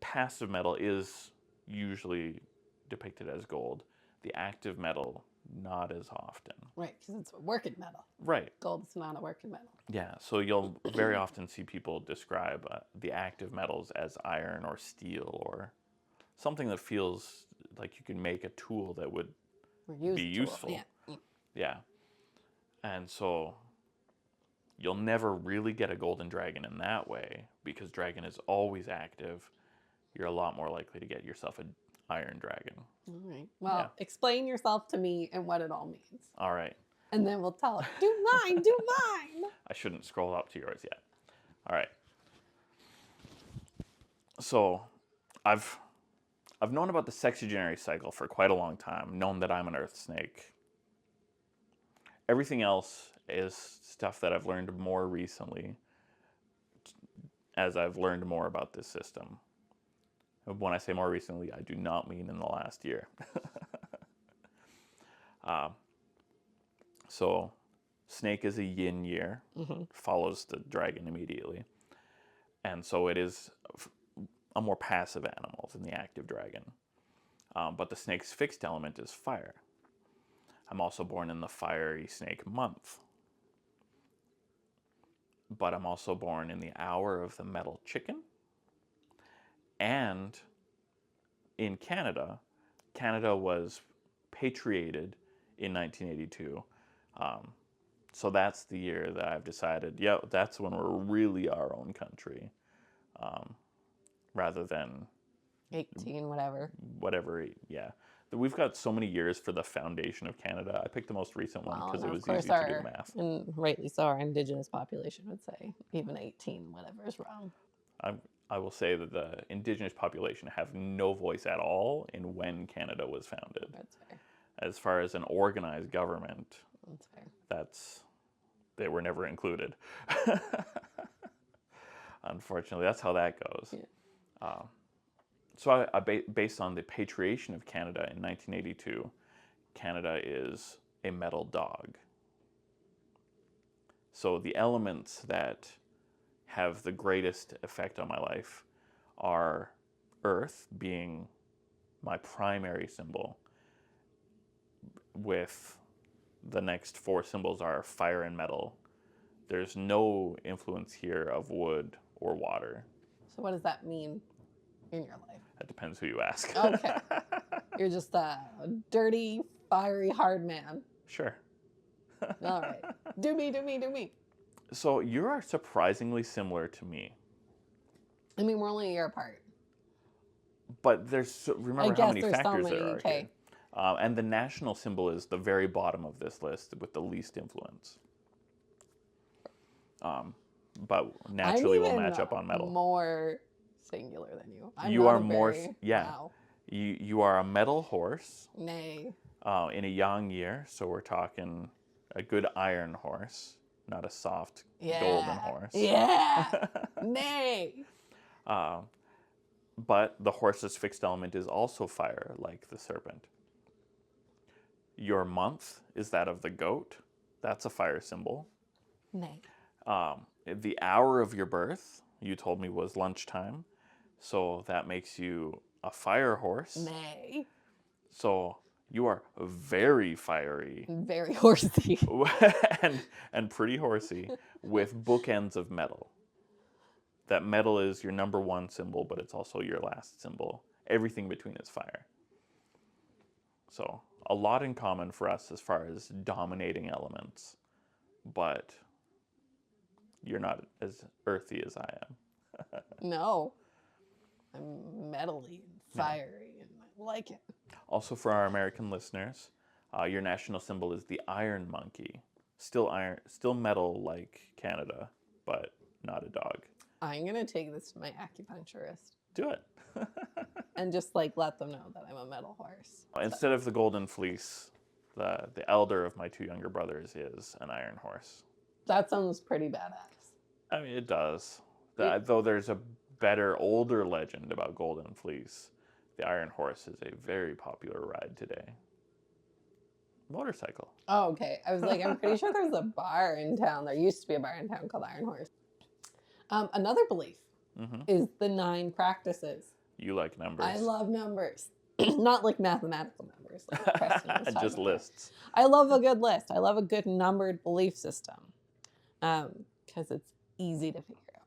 passive metal is usually depicted as gold. The active metal, not as often. Right, because it's a working metal. Right. Gold's not a working metal. Yeah, so you'll very often see people describe the active metals as iron or steel or something that feels like you can make a tool that would Or used be tool. useful. Yeah. Yeah. And so you'll never really get a golden dragon in that way because dragon is always active. You're a lot more likely to get yourself an iron dragon. All right. Well, Yeah. explain yourself to me and what it all means. All right. And then we'll tell it. Do mine, do mine. I shouldn't scroll up to yours yet. All right. So I've known about the sexagenary cycle for quite a long time, known that I'm an earth snake. Everything else is stuff that I've learned more recently as I've learned more about this system. When I say more recently, I do not mean in the last year. So snake is a yin year, follows the dragon immediately. And so it is a more passive animal than the active dragon. But the snake's fixed element is fire. I'm also born in the fiery snake month. But I'm also born in the hour of the metal chicken. And in Canada, Canada was patriated in 1982. So that's the year that I've decided, yeah, that's when we're really our own country, rather than 18, whatever. whatever. Yeah, we've got so many years for the foundation of Canada. I picked the most recent one because it was easy to do the math. And rightly so, our indigenous population would say even 18, whatever is wrong. I will say that the indigenous population have no voice at all in when Canada was founded. That's fair. As far as an organized government, That's fair. They were never included. Unfortunately, that's how that goes. Yeah. So based on the patriation of Canada in 1982, Canada is a metal dog. So the elements that have the greatest effect on my life are earth being my primary symbol, with the next four symbols are fire and metal. There's no influence here of wood or water. So what does that mean in your life? That depends who you ask. Okay. You're just a dirty, fiery, hard man. Sure. All right. Do me. So you are surprisingly similar to me. I mean, we're only a year apart. But remember how many factors there are okay. here. And the national symbol is the very bottom of this list with the least influence. But naturally we'll match up on metal. More singular than you. You are more, yeah. Wow. You are a metal horse. Nay. In a young year, so we're talking a good iron horse, not a soft golden horse. Yeah. Nay. But the horse's fixed element is also fire, like the serpent. Your month is that of the goat. That's a fire symbol. Nay. The hour of your birth, you told me, was lunchtime. So that makes you a fire horse. Nay. So you are very fiery. Very horsey. and pretty horsey with bookends of metal. That metal is your number one symbol, but it's also your last symbol. Everything between is fire. So a lot in common for us as far as dominating elements, but you're not as earthy as I am. No. I'm metally and fiery, and I like it. Also, for our American listeners, your national symbol is the iron monkey. Still metal like Canada, but not a dog. I'm gonna take this to my acupuncturist. Do it. And just let them know that I'm a metal horse. Instead of the golden fleece, the elder of my two younger brothers is an iron horse. That sounds pretty badass. I mean, it does. Though there's a better, older legend about golden fleece. The iron horse is a very popular ride today. Motorcycle. Oh, okay. I was I'm pretty sure there's a bar in town. There used to be a bar in town called Iron Horse. Another belief is the 9 practices. You like numbers. I love numbers. Not like mathematical numbers. Like Preston was talking Just about. lists. I love a good list. I love a good numbered belief system because it's easy to figure out.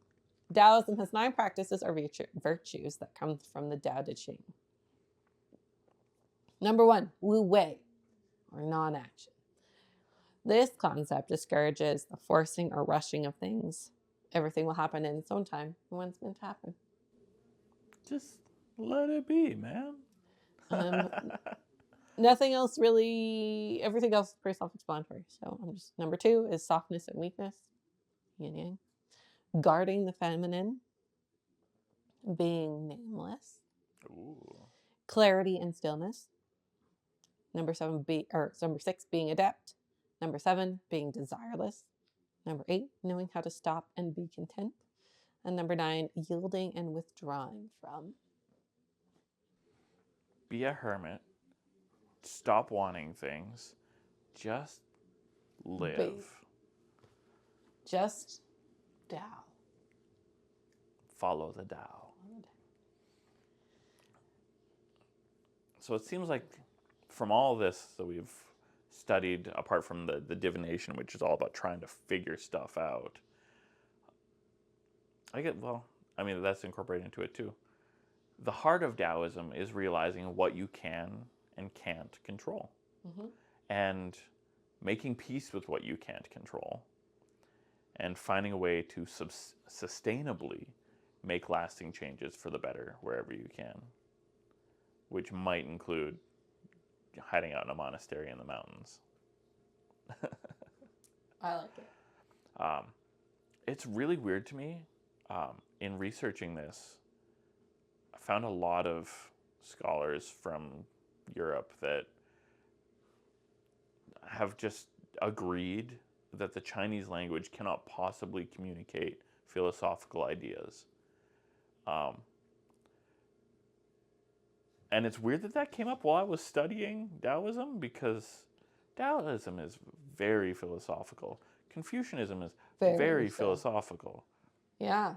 Daoism has 9 practices or virtues that come from the Dao-de-jing. Number 1, wu wei, or non-action. This concept discourages the forcing or rushing of things. Everything will happen in its own time and when it's meant to happen. Just let it be, man. Nothing else really, everything else is pretty self-explanatory. So number 2 is softness and weakness, yin yang. Guarding the feminine, being nameless. Ooh. Clarity and stillness. Number 6, being adept. Number 7, being desireless. Number 8, knowing how to stop and be content. And number 9, yielding and withdrawing from. Be a hermit. Stop wanting things. Just live. Just Dao. follow the Dao. So it seems like from all this that we've studied, apart from the divination, which is all about trying to figure stuff out, that's incorporated into it too. The heart of Taoism is realizing what you can and can't control. And making peace with what you can't control. And finding a way to sustainably make lasting changes for the better wherever you can. Which might include hiding out in a monastery in the mountains. I like it. It's really weird to me. In researching this, I found a lot of scholars from Europe that have just agreed that the Chinese language cannot possibly communicate philosophical ideas. And it's weird that came up while I was studying Taoism, because Taoism is very philosophical. Confucianism is very philosophical. Yeah.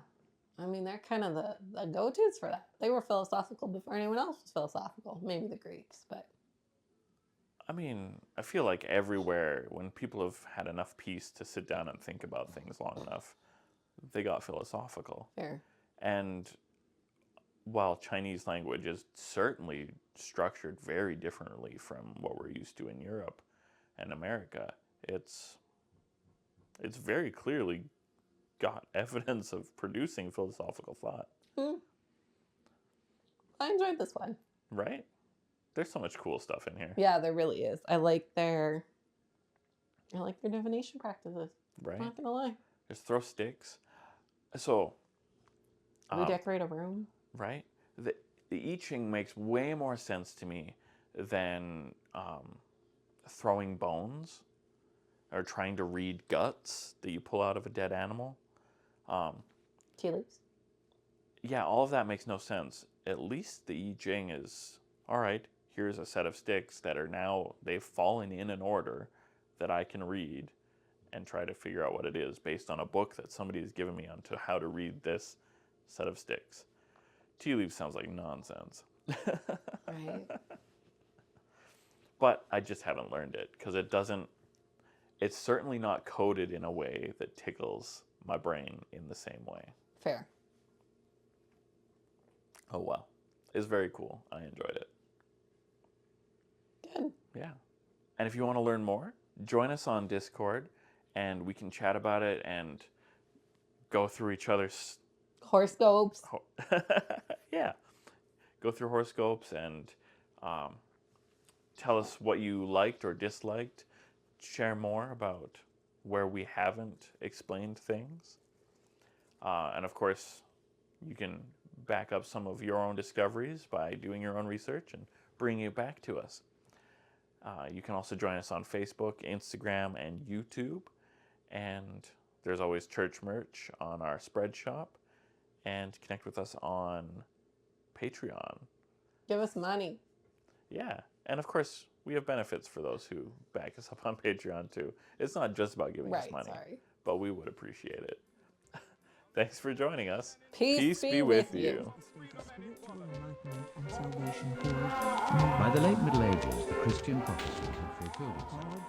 I mean, they're kind of the go-tos for that. They were philosophical before anyone else was philosophical. Maybe the Greeks, but... I mean, I feel like everywhere, when people have had enough peace to sit down and think about things long enough, they got philosophical. Fair. And while Chinese language is certainly structured very differently from what we're used to in Europe and America, it's very clearly got evidence of producing philosophical thought. I enjoyed this one. Right? There's so much cool stuff in here. Yeah, there really is. I like their divination practices. Right? I'm not gonna lie. Just throw sticks. So Redecorate a room. Right? The Yi Jing makes way more sense to me than throwing bones or trying to read guts that you pull out of a dead animal. Tea leaves. Yeah, all of that makes no sense. At least the Yi Jing is, all right, here's a set of sticks that are now, they've fallen in an order that I can read and try to figure out what it is based on a book that somebody has given me on to how to read this set of sticks. Tea leaves sounds like nonsense. Right. But I just haven't learned it because it's certainly not coded in a way that tickles my brain in the same way. Fair. Oh, wow. It's very cool. I enjoyed it. Good. Yeah. And if you want to learn more, join us on Discord and we can chat about it and go through each other's Horoscopes. Yeah. Go through horoscopes and tell us what you liked or disliked. Share more about where we haven't explained things. And of course, you can back up some of your own discoveries by doing your own research and bringing it back to us. You can also join us on Facebook, Instagram, and YouTube. And there's always church merch on our spread shop. And connect with us on Patreon. Give us money. Yeah. And of course, we have benefits for those who back us up on Patreon too. It's not just about giving us money, but we would appreciate it. Thanks for joining us. Peace be with you. By the late Middle Ages, the Christian prophecy had fulfilled itself.